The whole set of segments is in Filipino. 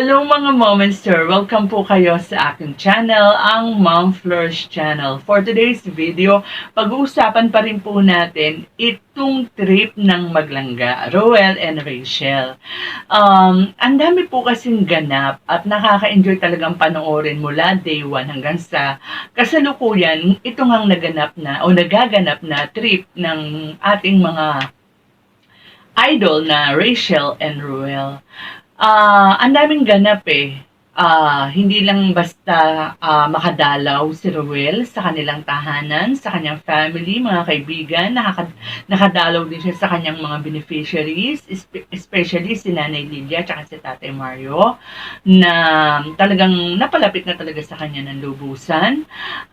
Hello mga Momenter! Welcome po kayo sa aking channel, ang Mom Flourish Channel. For today's video, pag-uusapan pa rin po natin itong trip ng maglangga, Roel and Rachel. Ang dami po kasing ganap at nakaka-enjoy talagang panoorin mula day 1 hanggang sa kasalukuyan. Ito ngang naganap na o nagaganap na trip ng ating mga idol na Rachel and Roel. Ang daming ganap eh. Hindi lang basta makadalaw si Roel sa kanilang tahanan, sa kanyang family, mga kaibigan, nakadalaw din siya sa kanyang mga beneficiaries, especially si Nanay Lilia at si Tatay Mario, na talagang napalapit na talaga sa kanya ng lubusan.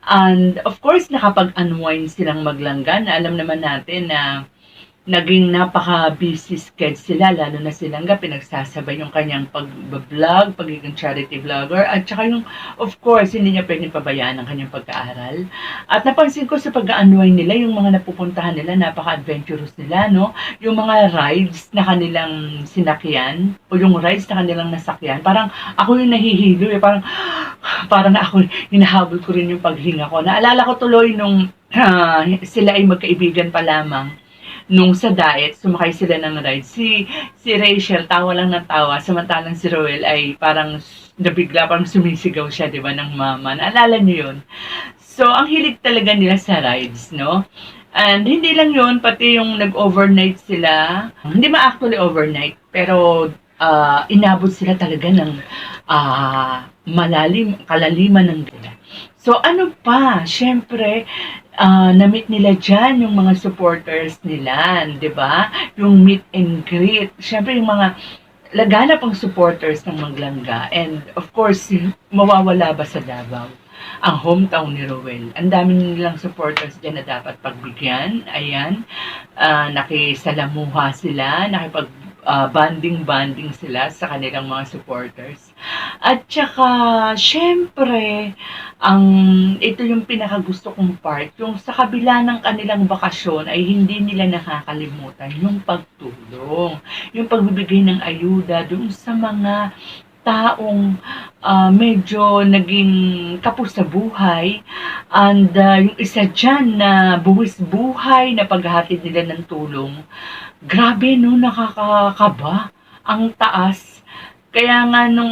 And of course, nakapag-unwind silang maglangga na alam naman natin na naging napaka-busy schedule sila, lalo na silang pinagsasabay yung kanyang pag-vlog, pagiging charity vlogger, at saka yung, of course, hindi niya pwedeng pabayaan ang kanyang pag-aaral. At napansin ko sa pag-unwind nila, yung mga napupuntahan nila, napaka-adventurous nila, no? Yung mga rides na kanilang sinakyan, o yung rides na kanilang nasakyan, parang ako yung nahihilo parang ako, hinahabol ko rin yung paghinga ko. Naalala ko tuloy nung sila ay magkaibigan pa lamang, nung sa diet, sumakay sila ng ride. Si Rachel, tawa lang ng tawa, samantalang si Roel ay parang nabigla, parang sumisigaw siya, di ba, ng mama. Naalala niyo yun? So, ang hilig talaga nila sa rides, no? And hindi lang yun, pati yung nag-overnight sila, hindi ma-actually overnight, pero inabot sila talaga ng kalaliman ng gila. So, ano pa? Siyempre, na-meet nila dyan yung mga supporters nila, di ba? Yung meet and greet. Siyempre, yung mga laganap ang supporters ng Maglangga. And, of course, mawawala ba sa Davao ang hometown ni Roel? Ang dami nilang supporters dyan na dapat pagbigyan. Ayan, nakisalamuha sila, banding sila sa kanilang mga supporters. At saka, syempre, ito yung pinakagusto kong part, yung sa kabila ng kanilang bakasyon ay hindi nila nakakalimutan yung pagtulong, yung pagbibigay ng ayuda dun sa mga taong medyo naging kapos sa buhay. And yung isa dyan na buwis buhay na paghahatid nila ng tulong, grabe no, nakakakaba ang taas. Kaya nga nung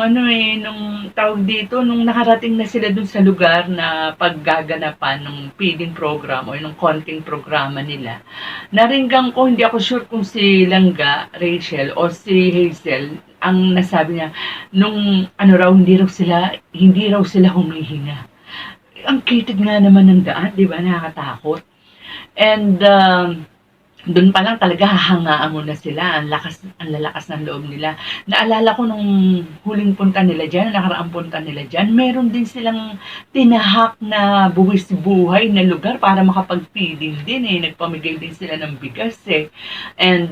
tawag dito, nung nakarating na sila dun sa lugar na paggaganapan ng feeding program o yung konting programa nila, naringgan ko, hindi ako sure kung si Langga, Rachel o si Hazel, ang nasabi niya, nung hindi raw sila humihinga. Ang kitid nga naman ng daan, di ba, nakakatakot. And doon pa lang talaga hahangaan mo na sila, ang lalakas ng loob nila. Naalala ko nung huling punta nila dyan, nakaraang punta nila dyan, meron din silang tinahak na buwis buhay na lugar para makapag-feeding din eh. Nagpamigay din sila ng bigas eh. And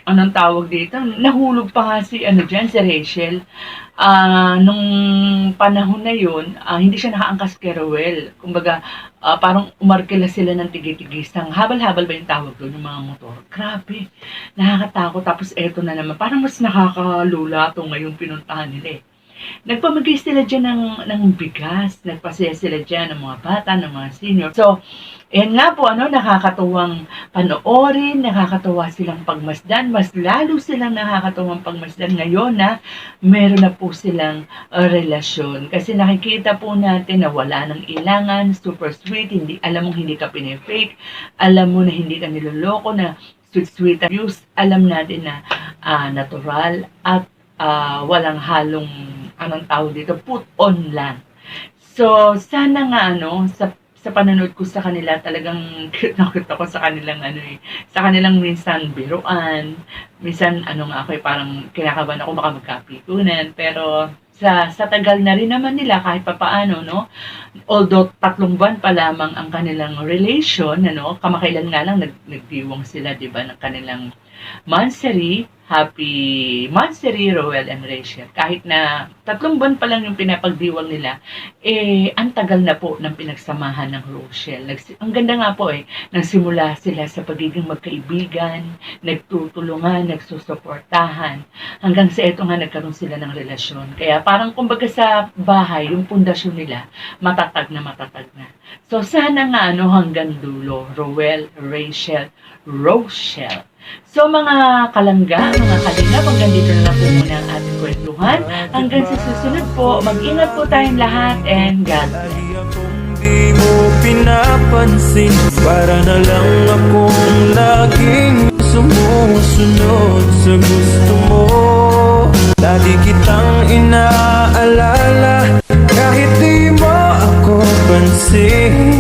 anong tawag dito? Nahulog pa nga si Rachel. Nung panahon na yun, hindi siya nakaangkas kay Roel. Kumbaga, parang umarkila sila ng tigitigisang. Habal-habal ba yung tawag doon, yung mga motor? Grabe, nakakatakot. Tapos eto na naman, parang mas nakakalula ito ngayong pinuntahan nila eh. Nagpamigay sila dyan ng bigas, nagpasaya sila dyan ng mga bata, ng mga senior. So, ayan nga po, nakakatuwang panoorin, nakakatuwa silang pagmasdan, mas lalo silang nakakatuwang pagmasdan ngayon na meron na po silang relasyon. Kasi nakikita po natin na wala ng ilangan, super sweet, alam mong hindi ka pinefake, alam mo na hindi ka niloloko, na sweet views, alam natin na natural at walang halong put on lang. So, sana nga sa panonood ko sa kanila, talagang cute ako sa kanilang sa kanilang minsan biruan, minsan ako parang kinakabahan ako baka magkapikunan, pero sa tagal na rin naman nila kahit papaano, no? Although 3 buwan pa lamang ang kanilang relation, kamakailan nga lang nagdiwang sila, 'di ba, ng kanilang monthsary. Happy Monthsary, Roel and Rachel. Kahit na 3 buwan pa lang yung pinapagdiwang nila, ang tagal na po ng pinagsamahan ng Rochelle. Ang ganda nga po nagsimula sila sa pagiging magkaibigan, nagtutulungan, nagsusuportahan, hanggang sa eto nga nagkaroon sila ng relasyon. Kaya parang kumbaga sa bahay, yung pundasyon nila, matatag na matatag na. So sana nga hanggang dulo, Roel, Rachel, Rochelle. So mga kalangga, mga kalingap, hanggang dito na lang po muna ang ating kwentuhan. Hanggang sa susunod po, mag-ingat po tayong lahat and God bless. Di mo pinapansin, para na lang akong laging sumusunod sa gusto mo. Lagi kitang inaalala, kahit di mo ako pansin.